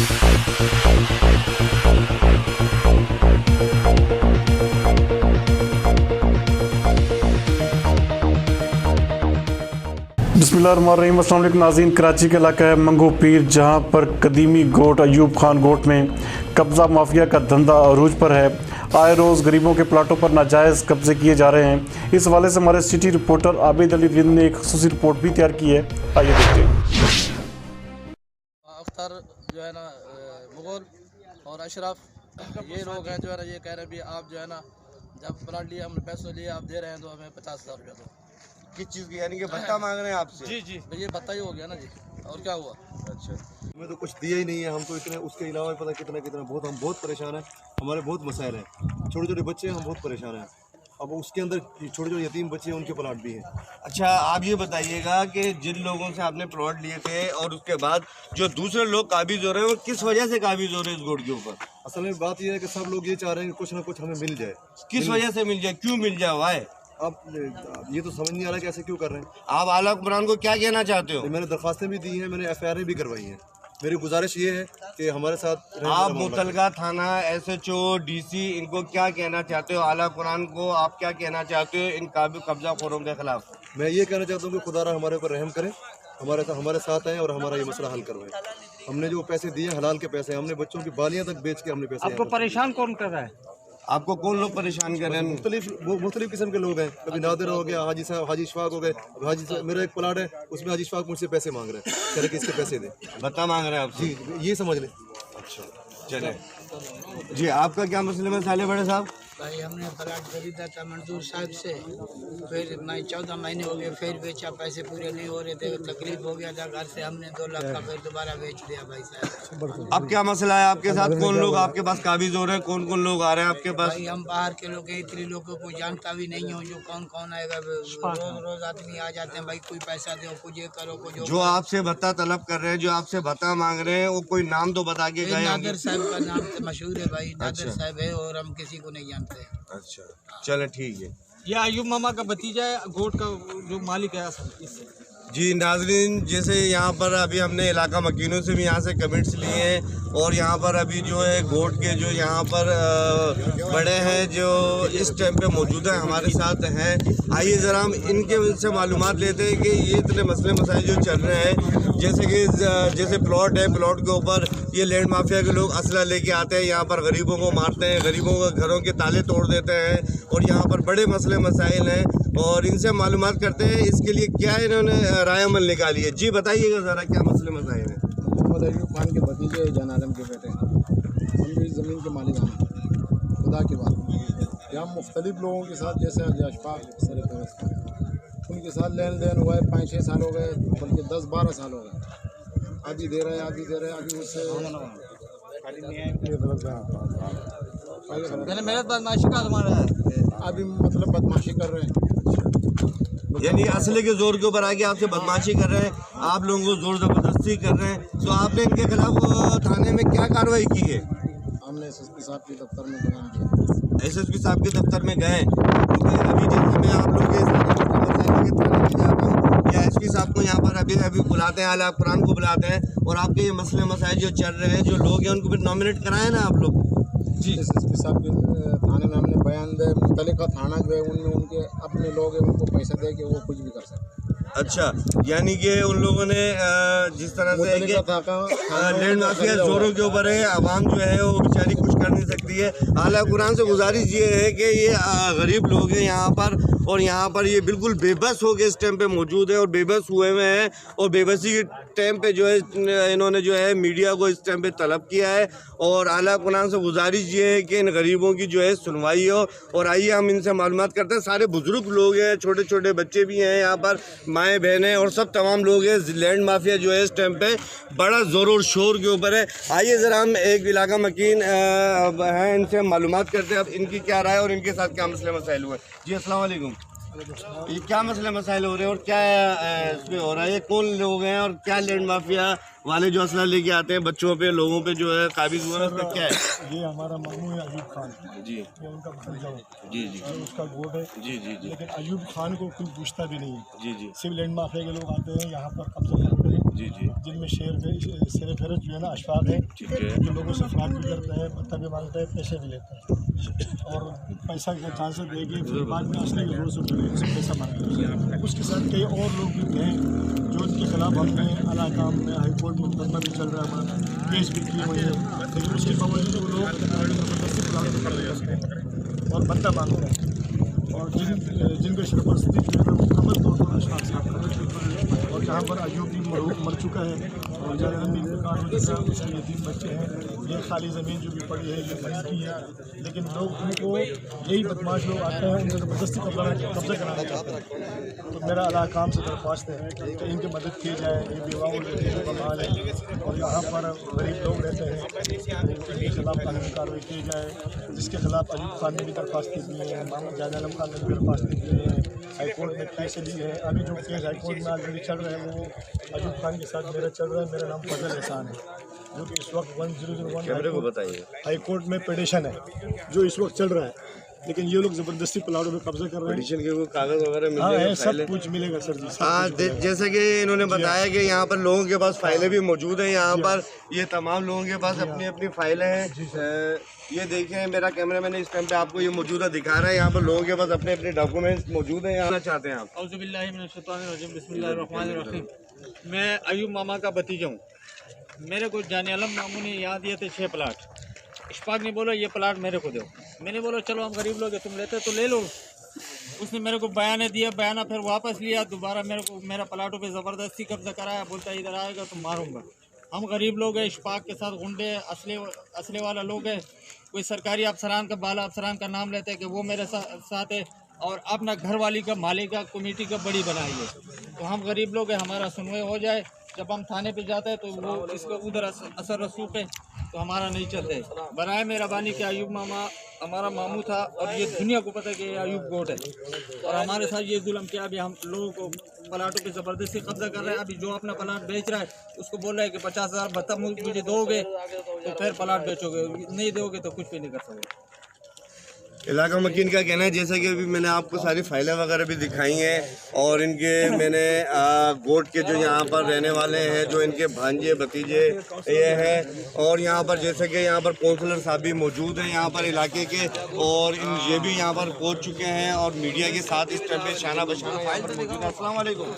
बिस्मिल्लाहिर्रहमानिर्रहीम। अस्सलाम वालेकुम नाज़रीन। कराची का इलाका है मंगू पीर, जहां पर कदीमी गोट अयूब खान गोट में कब्ज़ा माफिया का धंधा अरूज पर है। आए रोज़ गरीबों के प्लाटों पर नाजायज़ कब्जे किए जा रहे हैं। इस हवाले से हमारे सिटी रिपोर्टर आबिद अली विंद ने एक ख़ुसूसी रिपोर्ट भी तैयार की है। आइए देखते हैं। अख्तर जो है ना मुगल और अशरफ, ये लोग हैं जो है ना, ये कह रहे हैं भी आप जो है ना, जब प्लाट लिया हमने पैसों लिए, आप दे रहे हैं तो हमें 50,000 रुपया दो। किस चीज़ की, यानी कि भत्ता मांग रहे हैं आपसे? जी जी, ये भत्ता ही हो गया ना जी, और क्या हुआ? अच्छा, हमें तो कुछ दिया ही नहीं है। हम तो इतने, उसके अलावा पता कितना कितना बहुत, हम बहुत परेशान हैं। हमारे बहुत मसाइल हैं, छोटे छोटे बच्चे हैं, हम बहुत परेशान हैं। अब उसके अंदर छोटे छोटे यतीम बच्चे हैं, उनके प्लाट भी हैं। अच्छा, आप ये बताइएगा कि जिन लोगों से आपने प्लॉट लिए थे और उसके बाद जो दूसरे लोग काबिज हो रहे हैं, वो किस वजह से काबिज हो रहे हैं इस गोट के ऊपर? असल में बात यह है कि सब लोग ये चाह रहे हैं कि कुछ ना कुछ हमें मिल जाए। किस वजह से मिल जाए, क्यों मिल जाए, वाई? अब ये तो समझ नहीं आ रहा कि ऐसे क्यों कर रहे हैं। आप आला हुक्मरान को क्या कहना चाहते हो? मैंने दरख्वास्तें भी दी हैं, मैंने FIR भी करवाई हैं। मेरी गुजारिश ये है कि हमारे साथ आप मुतलका थाना SHO DC इनको क्या कहना चाहते हो? आला हुक्मरान को आप क्या कहना चाहते हो इन कब्जा खोरों के खिलाफ? मैं ये कहना चाहता हूँ कि खुदारा हमारे ऊपर रहम करें, हमारे साथ आए और हमारा ये मसला हल करवाएं। हमने जो पैसे दिए हलाल के पैसे, हमने बच्चों की बालियाँ तक बेच के हमने पैसे। आपको परेशान कौन कर रहा है? आपको कौन लोग परेशान कर रहे हैं? मुख्तलिफ किस्म के लोग हैं। कभी नादिर हो गया, हाजी साहब, हाजी इशफाक हो गए। मेरा एक प्लाट है, उसमें हाजी इशफाक मुझसे पैसे मांग रहे हैं, कह रहे कि इसके पैसे दे, बता मांग रहे हैं आप जी, ये समझ लें। अच्छा चले जी, आपका क्या मसले में साले बड़े साहब? भाई हमने प्लाट खरीदा था मंजूर साहब से, फिर मैं 14 महीने हो गए, फिर बेचा, पैसे पूरे नहीं हो रहे थे, तकलीफ हो गया था घर से, हमने 2 लाख का फिर दोबारा बेच दिया भाई साहब। अब क्या मसला है आपके साथ? कौन लोग आपके पास काबिज हो रहे हैं? कौन कौन लोग आ रहे हैं आपके पास? भाई हम बाहर के लोग हैं, इतने लोगों को जानता भी नहीं हो जो कौन कौन आएगा। रोज आदमी आ जाते हैं, भाई कोई पैसा दो, कुछ ये करो, कुछ जो आपसे भत्ता तलब कर रहे हैं, जो आपसे भत्ता मांग रहे हैं, वो कोई नाम तो बता के गए? नादिर साहब का नाम तो मशहूर है भाई, नादिर साहब है, और हम किसी को नहीं जानते। अच्छा चले ठीक है। ये अयूब मामा का भतीजा है, गोट का जो मालिक है इससे। जी नाज़रीन, जैसे यहाँ पर अभी हमने इलाका मकीनों से भी यहाँ से कमेंट्स लिए हैं, और यहाँ पर अभी जो है गोट के जो यहाँ पर बड़े हैं जो इस टाइम पे मौजूद हैं, हमारे साथ हैं। आइए ज़रा हम इनसे मालूमात लेते हैं कि ये इतने मसले मसाइल जो चल रहे हैं, जैसे प्लॉट है, प्लॉट के ऊपर ये लैंड माफिया के लोग असला लेके आते हैं, यहाँ पर गरीबों को मारते हैं, गरीबों के घरों के ताले तोड़ देते हैं, और यहाँ पर बड़े मसले मसाइल हैं, और इनसे मालूमात करते हैं इसके लिए क्या इन्होंने राय अमल निकाली है। जी बताइएगा ज़रा, क्या मसले मसाइल हैं? मोहम्मद अयूब खान के भतीजे जान आलम के बेटे हैं, हम भी ज़मीन के मालिक हैं। खुदा की बात, यहाँ मुख्तलिफ लोगों के साथ, जैसे अशफाक उनके साथ लेन देन हुआ है, 5-6 साल हो गए, बल्कि 10-12 साल हो गए। आदि दे रहे हैं, अभी उससे मेहनत बदमाशी का हमारा है, अभी मतलब बदमाशी कर रहे हैं, यानी असले के जोर के ऊपर आके आपसे बदमाशी कर रहे हैं, आप लोगों को जोर ज़बरदस्ती कर रहे हैं। तो आपने इनके खिलाफ थाने में क्या कार्रवाई की है? हमने SSP साहब के दफ्तर में बयान दिया। SSP साहब के दफ्तर में गए अभी? जैसे मैं आप लोग के थाने में जाता हूँ या SP साहब को यहाँ पर अभी बुलाते हैं, आला हुक्मरान को बुलाते हैं, और आपके ये मसले मसाइल जो चल रहे हैं, जो लोग हैं, उनको फिर नॉमिनेट कराए ना आप लोग? जी, SSP साहब के थाने में हमने बयान दे, मुतल्लिका थाना गए, उनमें उनके अपने लोग हैं, उनको पैसा दे के वो कुछ भी कर सकते। अच्छा, यानी कि उन लोगों ने जिस तरह से लैंड माफिया जोरों के ऊपर है, आवाम जो है वो बेचारी कुछ कर नहीं सकती है। आला कुरान से गुजारिश ये है कि ये गरीब लोग हैं यहाँ पर, और यहाँ पर ये बिल्कुल बेबस हो के इस टाइम पे मौजूद है, और बेबस हुए हुए हैं, और बेबसी के टाइम पे जो है इन्होंने जो है मीडिया को इस टाइम पे तलब किया है, और आला कुरान से गुजारिश ये है कि इन गरीबों की जो है सुनवाई हो। और आइए हम इनसे मालूमात करते हैं। सारे बुजुर्ग लोग हैं, छोटे छोटे बच्चे भी हैं यहाँ पर, माएँ बहनें और सब तमाम लोग हैं। लैंड माफिया जो है इस टाइम पे बड़ा ज़ोर और शोर के ऊपर है। आइए ज़रा हम एक इलाका मकीन हैं, इनसे मालूमात करते हैं अब इनकी क्या राय और इनके साथ क्या मसले मसाइल हुए। जी अस्सलाम वालेकुम, ये क्या मसले मसाइल हो रहे हैं और क्या इसमें हो रहा है? ये कौन लोग हैं और क्या लैंड माफिया वाले जो असला लेके आते हैं बच्चों पे, लोगों पे जो है काबिज हुआ है, उसका क्या है? ये हमारा मामू है अयूब खान जी, ये उनका भतीजा है जी जी, उसका गोट है। जी जी जी, लेकिन अयूब खान को कोई पूछता भी नहीं है। जी जी, सिर्फ लैंड माफिया के लोग आते हैं, यहाँ पर कब्जा करते हैं, जी जी, जिनमें शेर फहरत जो है ना अशफाक है, ठीक है। जो लोगों से फ्रॉड भी करता है, पत्ता भी मांगता है, पैसे भी लेता है और पैसा का चांस देगी, फिर बाद में असली के जोर से पैसा मांगता है। उसके साथ कई और लोग भी हैं जो उनके खिलाफ हमने आला काम में हाई कोर्ट में मुकदमा भी चल रहा है, हमारा केस भी की हुई है, लेकिन उसके बावजूद वो लोग ज़बरदस्ती प्लाट करते हैं और बंदा मांगते हैं और जिनके सरपरस्ती जो है वो मुकम्मल तौर पर अशफाक साहब कर रहे हैं। और जहाँ पर अयूब भी मर चुका है और जहाँ भी इंतकाल हो चुका है, उसके ये 3 बच्चे हैं, ये खाली ज़मीन जो भी पड़ी है ये मरीज की है, लेकिन लोग उनको यही बदमाश लोग आते हैं, उनको ज़बरदस्ती कब्जा कराना चाहते हैं। तो मेरा अल्लाह काम से दरख्वास्त है कि इनकी मदद की जाए, ये बेवाओं का माल है और यहाँ पर गरीब लोग रहते हैं, इनके खिलाफ कानूनी कार्रवाई की जाए। जिसके खिलाफ अयूब खान ने भी दरख्वास्त दी है, मोहम्मद जावेद आलम खान ने भी दरख्वास्त दी है, हाईकोर्ट में केस ली है। अभी जो केस हाईकोर्ट में ऑलरेडी चल रहा है वो अयूब खान के साथ मेरा चल रहा है। मेरा नाम फजल एहसान है, जो कि इस वक्त 1001 हाई कोर्ट में पिटीशन है जो इस वक्त चल रहा है, लेकिन ये लोग जबरदस्ती प्लाटों में कब्जा कर रहे हैं। पिटीशन के वो कागज वगैरह मिल हाँ रहे है, हैं, सब कुछ मिलेगा सर जी। हाँ, जैसे कि इन्होंने बताया कि यहाँ पर लोगों के पास फाइलें भी मौजूद हैं। यहाँ पर ये तमाम लोगों के पास अपनी अपनी फाइलें हैं। ये देखें, मेरा कैमरा मैंने इस टाइम पे आपको ये मौजूदा दिखा रहा है। यहाँ पर लोगों के पास अपने अपने डॉक्यूमेंट्स मौजूद हैं। यहाँ चाहते हैं आप? औज़ुबिल्लाहिमिनश्शैतानिर्रजीम, बिस्मिल्लाहिर्रहमानिर्रहीम। मैं अयूब मामा का भतीजा हूँ। मेरे को जाने आलम मामू ने यहाँ दिए थे 6 प्लाट। इशफाक ने बोला ये प्लाट मेरे को दो। मैंने बोला चलो हम गरीब लोग हैं, तुम लेते तो ले लो। उसने मेरे को बयान दिया, बयान फिर वापस लिया, दोबारा मेरे को मेरा प्लाटों पे ज़बरदस्ती कब्जा कराया, बोलता इधर आएगा तो मारूंगा। हम गरीब लोग हैं, इशफाक के साथ गुंडे असले वाला लोग हैं। कोई सरकारी अफसरान का बाला अफसरान का नाम लेते हैं कि वो मेरे साथ है और अपना घर वाली का मालिक का कमेटी का बड़ी बनाई है। तो हम गरीब लोग हैं, हमारा सुनवाई हो जाए। जब हम थाने पे जाते हैं तो वो इसका उधर असर रसूख है तो हमारा नहीं चलते। बराए मेहरबानी के अयूब मामा हमारा मामू था और ये दुनिया को पता है कि ये अयूब गोट है और हमारे साथ ये जुल्म किया। अभी हम लोगों को प्लाटों पे ज़बरदस्ती कब्जा कर रहे हैं। अभी जो अपना प्लाट बेच रहा है उसको बोल रहा है कि 50,000 भत्ता मुझे दोगे तो फिर प्लाट बेचोगे, नहीं दोगे तो कुछ भी नहीं कर सकते। इलाका मकीन का कहना है, जैसा कि अभी मैंने आपको सारी फाइलें वगैरह भी दिखाई हैं और इनके मैंने गोट के जो यहाँ पर रहने वाले हैं, जो इनके भांजे भतीजे ये हैं और यहाँ पर जैसे कि यहाँ पर काउंसलर साहब भी मौजूद हैं यहाँ पर इलाके के और ये भी यहाँ पर पहुँच चुके हैं और मीडिया के साथ इस टाइम पे शाना बशाना यहाँ पर मौजूद है। अस्सलाम वालेकुम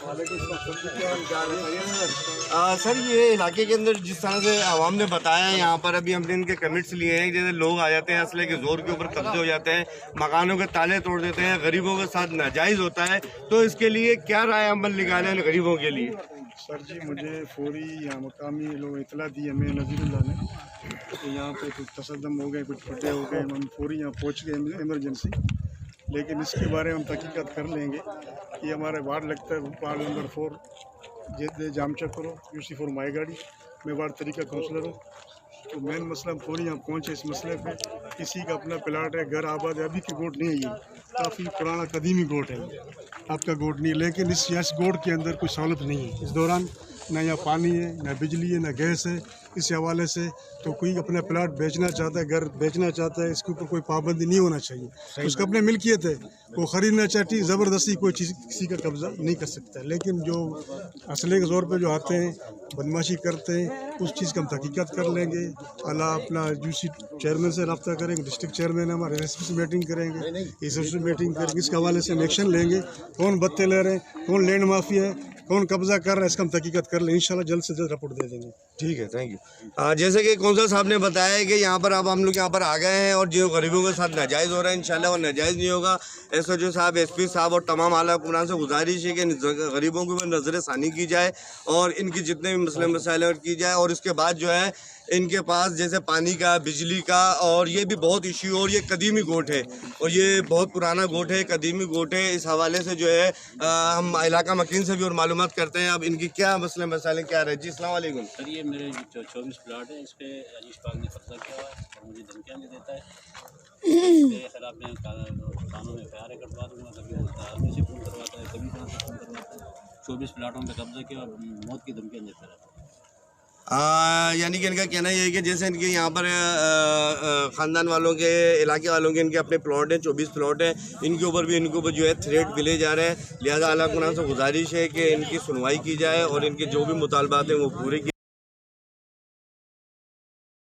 सर, ये इलाके के अंदर जिस तरह से आवाम ने बताया है, यहाँ पर अभी हमने इनके कमिट्स लिए हैं, जैसे लोग आ जाते हैं असले के जोर के ऊपर कब्जे हो जाते हैं, मकानों के ताले तोड़ देते हैं, गरीबों के साथ नाजायज़ होता है, तो इसके लिए क्या राय अमल निकाले हैं गरीबों के लिए? सर जी, मुझे फौरी यहाँ मकामी लोग इतला दी हमें नज़ीरुल्लाह ने कि यहाँ पे कुछ तसद्दम हो गए, कुछ फटे हो गए, हम फौरी यहाँ पहुँच गए इमरजेंसी। लेकिन इसके बारे में हम तहकीकात कर लेंगे। ये हमारे वार्ड लगता है, वार्ड नंबर 4 जामचक्र यूसी4 माई गाड़ी। मैं वार्ड तरीका काउंसलर हूँ। तो मेन मसला फौरी यहाँ पहुँचे इस मसले पे। किसी का अपना प्लाट है, घर आबाद है, अभी की गोट नहीं है, ये काफ़ी पुराना कदीमी गोट है, आपका गोट नहीं। लेकिन इस गोट के अंदर कोई सहूलत नहीं है। इस दौरान ना यहाँ पानी है, ना बिजली है, ना गैस है। इस हवाले से तो कोई अपना प्लाट बेचना चाहता है, घर बेचना चाहता है, इसके ऊपर कोई पाबंदी नहीं होना चाहिए। उसका अपने मिल्कियत है, वो ख़रीदना चाहती, ज़बरदस्ती कोई चीज़ किसी का कब्ज़ा नहीं कर सकता। लेकिन जो असले के ज़ोर पे जो आते हैं, बदमाशी करते हैं, उस चीज़ का हम तहकीकात कर लेंगे। अल्लाह अपना यूसी चेयरमैन से रब्ता करेंगे, डिस्ट्रिक्ट चेयरमैन हमारे एसपी से मीटिंग करेंगे, एसपी से मीटिंग करेंगे। इसके हवाले से हम एक्शन लेंगे। कौन बत्ते ले रहे हैं, कौन लैंड माफिया है, कौन कब्जा कर रहा है, इसका हम तहकीकात कर लें। इंशाल्लाह जल्द से जल्द रिपोर्ट दे देंगे। ठीक है, थैंक यू। जैसे कि कौंसल साहब ने बताया है कि यहाँ पर अब हम लोग यहाँ पर आ गए हैं और जो गरीबों के साथ नाजायज़ हो रहा है, इंशाल्लाह वो नाजायज़ नहीं होगा। एसओजी साहब, एसपी साहब और तमाम आला हुक्मरान से गुजारिश है कि गरीबों को नज़र सानी की जाए और इनकी जितने भी मसले मसाइल की जाए। और इसके बाद जो है इनके पास जैसे पानी का, बिजली का और ये भी बहुत इश्यू, और ये कदीमी गोट है और ये बहुत पुराना गोट है, कदीमी गोट है। इस हवाले से जो है हम इलाका मकीन से भी और मालूमात करते हैं अब इनकी क्या मसले मसाइल क्या रहे। जी अस्सलाम वालेकुम सर, ये मेरे जो 24 प्लाट है, इस पर इशफाक ने कब्जा किया हुआ है और मुझे धमकियाँ भी देता है। इसके खिलाफ मैं कानून में FIR कटवा दूँगा। कभी आर्मी से फ़ोन करवाता है, कभी कहाँ से फ़ोन करवाता है। 24 प्लाटों पर कब्जा किया और मौत की धमकियाँ देता रहता है। यानी कि इनका कहना ये है कि जैसे इनके यहाँ पर ख़ानदान वालों के इलाके वालों के इनके अपने प्लॉट हैं, 24 प्लॉट हैं, इनके ऊपर भी इनको जो है थ्रेट मिले जा रहे हैं। लिहाजा आला कुरान से गुजारिश है कि इनकी सुनवाई की जाए और इनके जो भी मुतालबात हैं वो पूरे किए